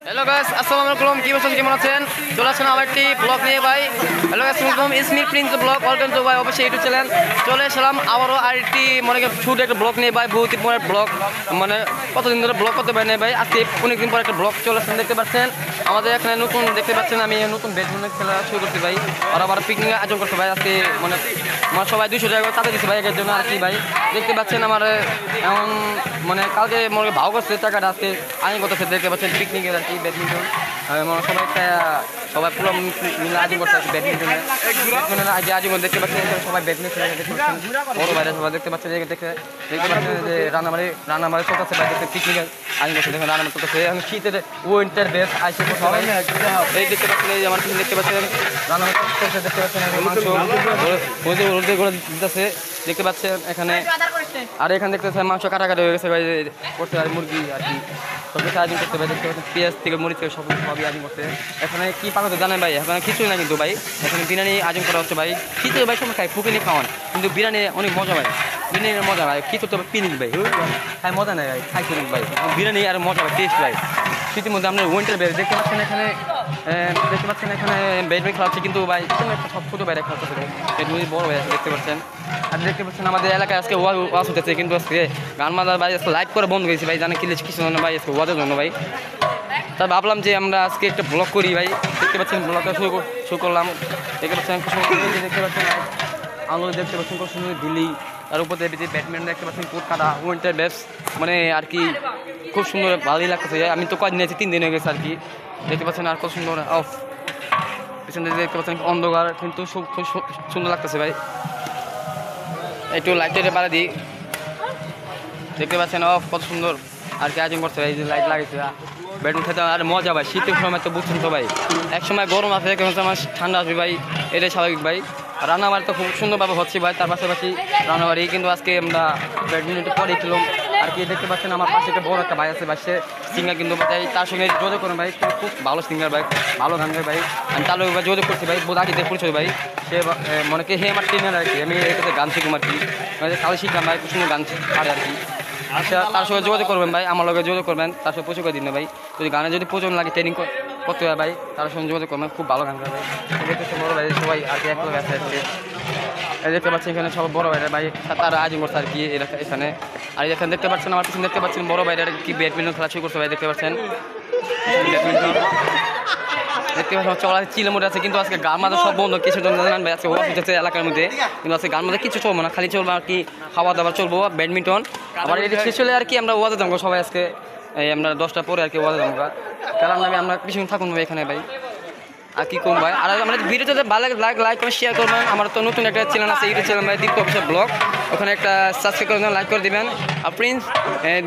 Hello guys, আসসালামু আলাইকুম। কি বলছেন, কেমন আছেন? চলে আসেন আমার একটি ব্লগ নিয়ে ভাই। হ্যালো গাইস, আসসালামু আলাইকুম। ইসমি প্রিন্স ব্লগ, ওয়েলকাম টু ভাই অবশ্যই ইউটিউব চ্যানেল। চলে এসলাম আবারও আরেকটি মনে করেন ছোট একটা ব্লগ নিয়ে ভাই। বহুত পরের ব্লগ, মানে কতদিন ধরে ব্লগ করতে পারি না ভাই। আজকে অনেকদিন পর একটা ব্লগ চলে আসেন, দেখতে পাচ্ছেন আমাদের এখানে নতুন দেখতে পাচ্ছেন আমি নতুন ব্যাডমিন্টন খেলা শুরু করতে ভাই। আর আবার পিকনিক আয়োজন করতে ভাই। আজকে মানে আমার সবাই 200 টাকা করে তাদের দিচ্ছে ভাই এর জন্য আর কি ভাই। দেখতে পাচ্ছেন আমার এমন মানে কালকে মনে ভাও করছে টাকাটা, আজকে আইন করতেছে দেখতে পাচ্ছেন পিকনিকের আর কি ব্যাডমিন্টন। সবাই পুরো মিলে আয়োজন করতে পারছে ব্যাডমিন্টনের আয়োজন দেখতে পাচ্ছেন। সবাই ব্যাডমিন্টন দেখতে পাচ্ছেন, বড় বাইরে সবাই দেখতে পাচ্ছেন। দেখতে পাচ্ছেন যে রান্নাবাড়ি চলতেছে ভাই। দেখতে পিকনিকের আয়োজন করছে, দেখেন রান্নাবাড়ি চলতেছে। এখন শীতের উইন্টার বেস আইসে সবাই এই দেখতে পাচ্ছেন। এই আমার পিছনে দেখতে পাচ্ছেন রান্নাবাড়ি চলতেছে, দেখতে পাচ্ছেন মাংস করে দিতেছে দেখতে পাচ্ছেন এখানে। আর এখানে দেখতে পাচ্ছেন মাংস কাটাকাটি হয়ে গেছে ভাই, করতে আর মুরগি আর কি সব কিছু আয়োজন করতে ভাই। দেখতে পাচ্ছেন পেঁয়াজ থেকে মরিচ থেকে সবই আয়োজন করতে। এখানে কি পাকাতে জানেন ভাই, এখানে কিছুই না কিন্তু ভাই। এখানে বিরিয়ানি আয়োজন করা হচ্ছে ভাই। কিছু ভাই সময় খাই ফুকিনি খাওয়ান, কিন্তু বিরিয়ানি অনেক মজা ভাই। বিরিয়ানির মজা ভাই, কিছু তো পিনিক ভাই খাই মজা নেই ভাই, খাই পিনিক ভাই। বিরিয়ানি আর মজা ভাই, টেস্ট ভাই। শীতের মধ্যে আপনার উইন্টার বেস দেখতে পাচ্ছেন এখানে। দেখতে পাচ্ছেন এখানে ব্যাডমিন্টন খেলা হচ্ছে, কিন্তু ভাই একটা সব ছোটো বাইরে খেলা হচ্ছে, বড় ভাই দেখতে পাচ্ছেন। আর দেখতে পাচ্ছেন আমাদের এলাকায় আজকে ওয়াজ হতেছে, কিন্তু আজকে গান মাদার ভাই আজকে লাইভ করে বন্ধ হয়েছে ভাই। জানে কি কিছু জন্য ভাই, আজকে ওয়াজের জন্য ভাই। তার ভাবলাম যে আমরা আজকে একটা ব্লগ করি ভাই। দেখতে পাচ্ছেন ব্লগটা শুরু করলাম। দেখতে পাচ্ছেন দেখতে পাচ্ছেন আলো, দেখতে পাচ্ছেন কত সুন্দর দিল্লি। তার উপর দিয়ে ব্যাডমিন্টন দেখতে পাচ্ছেন কোট কাটা উইন্টার বেস, মানে আর কি খুব সুন্দর ভালোই লাগতেছে। আমি তো কদিন আছি, 3 দিন হয়ে গেছে আর কি। দেখতে পাচ্ছেন আর কত সুন্দর অফ পিছন দিয়ে দেখতে পাচ্ছেন অন্ধকার, কিন্তু খুব সুন্দর লাগতেছে ভাই। একটু লাইটের বাড়া দিই, দেখতে পাচ্ছেন অফ কত সুন্দর আর কি আয়োজন করছে ভাই। যে লাইট লাগাইছে ব্যাডমিন্টন খেতে আর মজা ভাই। শীতের সময় তো বুঝছেন তো ভাই, এক সময় গরম আছে, এক সময় ঠান্ডা আসবে ভাই, এটাই স্বাভাবিক ভাই। রান্নাবাড়ি তো খুব সুন্দরভাবে হচ্ছে ভাই, তার পাশাপাশি রান্নাবাড়ি। কিন্তু আজকে আমরা ব্যাডমিন্টনটা পরে খেলাম আর কি। দেখতে পাচ্ছেন আমার পাশে একটা বড় একটা ভাই আছে ভাই, সে সিঙ্গার কিন্তু ভাই। তার সঙ্গে যোগাযোগ করেন ভাই, খুব ভালো সিঙ্গার ভাই, ভালো গান গায় ভাই। আমি তার লোক যোগাযোগ করছি ভাই, বহুত আগে পরিচয় ভাই। সে মনে কি আমার ট্রেনার আর কি। আমি এটাতে গান শিখুম আর কি, কালে শিখলাম ভাই, খুব সুন্দর গান পারে আর কি। আচ্ছা, তার সঙ্গে যোগাযোগ করবেন ভাই, আমার লগে যোগাযোগ করবেন, তার সঙ্গে প্রচুর করে দিন ভাই। যদি গানে যদি প্রয়োজন লাগে ট্রেনিং করতে হয় ভাই, তার সঙ্গে যোগাযোগ করবেন, খুব ভালো গান গায় ভাই। দেখতেছে বড় ভাই সবাই আর কি একলো ব্যস্ত আছে। দেখতে পাচ্ছেন এখানে সব বড় ভাইরা ভাই, তারা আয়োজন করছে আর কি এখানে। আর এখানে দেখতে পাচ্ছেন আমার পিছনে দেখতে পাচ্ছেন বড় ভাইরা কি ব্যাডমিন্টন খেলা শুরু করছে ভাই। দেখতে পাচ্ছেন ব্যাডমিন্টন দেখতে পাচ্ছেন চলা চিলের মধ্যে আছে, কিন্তু আজকে গান মাঝে সব বন্ধ। কিছু জন জানেন ভাই আজকে ওয়াশ হচ্ছে এলাকার মধ্যে, কিন্তু আজকে গান মাঝে কিছু চলবো না, খালি চলবো আর কি খাওয়া দাওয়া চলবো ব্যাডমিন্টন। আবার এটি শেষ হলে আর কি আমরা ওয়াজে যাবো সবাই আজকে। এই আমরা 10টা পরে আর কি ওয়াজে যাবো খেলার নামে। আমরা কিছু থাকুন ভাই এখানে ভাই, আর কি কম ভাই। আর আমরা ভিডিওতে ভালো লাইক করে শেয়ার করবেন। আমার তো নতুন একটা চ্যানেল আছে, ইউটিউব চ্যানেল ভাই, দীপ্ত অফিসিয়াল ব্লগ। ওখানে একটা সাবস্ক্রাইব করে দেবেন, লাইক করে দেবেন। আর প্রিন্স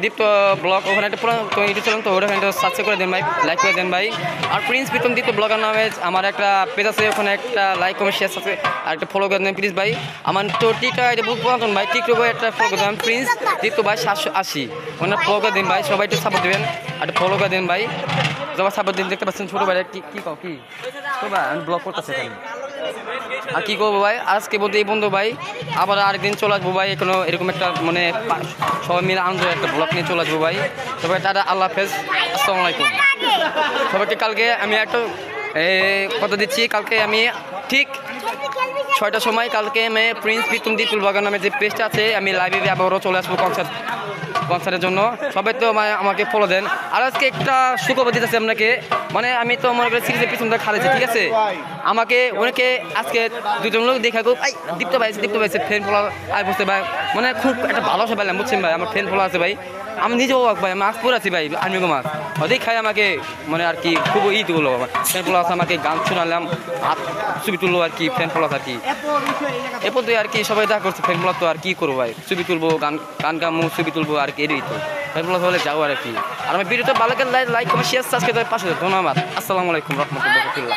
দীপ্ত ব্লগ, ওখানে একটা পুরো ইউটিউব চ্যানেল, তো ওখানে সাবস্ক্রাইব করে দেন ভাই, লাইক করে দেন ভাই। আর প্রিন্স প্রীতম দীপ্ত ব্লগার নামে আমার একটা পেজ আছে, ওখানে একটা লাইক কমেন্ট শেয়ার সাবস্ক্রাইব আর একটা ফলো করে দেন প্লিজ ভাই। আমার তো টিকটক এটা বুক পুরাতন ভাই, টিকটকে একটা ফলো করে দেন প্রিন্স দীপ্ত ভাই 780, ওখানে ফলো করে দিন ভাই। সবাই একটু সাপোর্ট দেবেন আর একটা ফলো করে দেন ভাই, সবাই সাপোর্ট দিন। দেখতে পাচ্ছেন ছোটো ভাই কি কও কি আমি ব্লগ করতেছি আর কি করবো ভাই। আজকে বলতে এই বন্ধু ভাই, আবার আরেকদিন চলে আসবো ভাই। এখনো এরকম একটা মানে সবাই মিলে আনন্দ একটা ব্লগ নিয়ে চলে আসবো ভাই। সবাই টাটা, আল্লাহ হাফেজ, আসসালামু আলাইকুম সবাইকে। কালকে আমি একটা কথা দিচ্ছি, কালকে আমি ঠিক 6টার সময় কালকে আমি প্রিন্স প্রীতম দীপ্ত ব্লগার নামে যে পেজটা আছে, আমি লাইভে আবারও চলে আসবো কনসার্টের জন্য। সবাই তো আমাকে ফলো দেন। আর আজকে একটা সুখবর দিতেছে আপনাকে, মানে আমি তো মনে করি সিরিজের পিছনটা খালেছি, ঠিক আছে। আমাকে অনেকে আজকে 2জন লোক দেখা খুব দীপ্ত ভাই ফ্রেন্ড ফলো আয় বসতে ভাই, মানে খুব একটা ভালোবাসা পাইলাম বুঝছেন ভাই। আমার ফ্রেন্ড ফলো আছে ভাই, আমি নিজেও ভাই মাছ পরে আছি ভাই, আর্মিগো মাছ ওদের খাই আমাকে, মানে আর কি খুব ঈদ হলো আমার ফ্রেন্ড ফলো আছে। আমাকে গান শোনালাম, ছবি তুললো আর কি ফ্রেন্ড ফলো আর কি। এরপর তো আর কি সবাই দেখা করছে ফ্রেন্ড ফলো, তো আর কি করবো ভাই, ছবি তুলবো, গান গামো, ছবি তুলবো আর কি, এরই তো ফ্রেন্ড ফলো হলে যাও আর কি। আর আমার ভিডিওতে ভালো লাগে লাইক কমেন্ট শেয়ার সাবস্ক্রাইব পাশে। ধন্যবাদ, আসসালামু আলাইকুম রহমতুল্লাহ।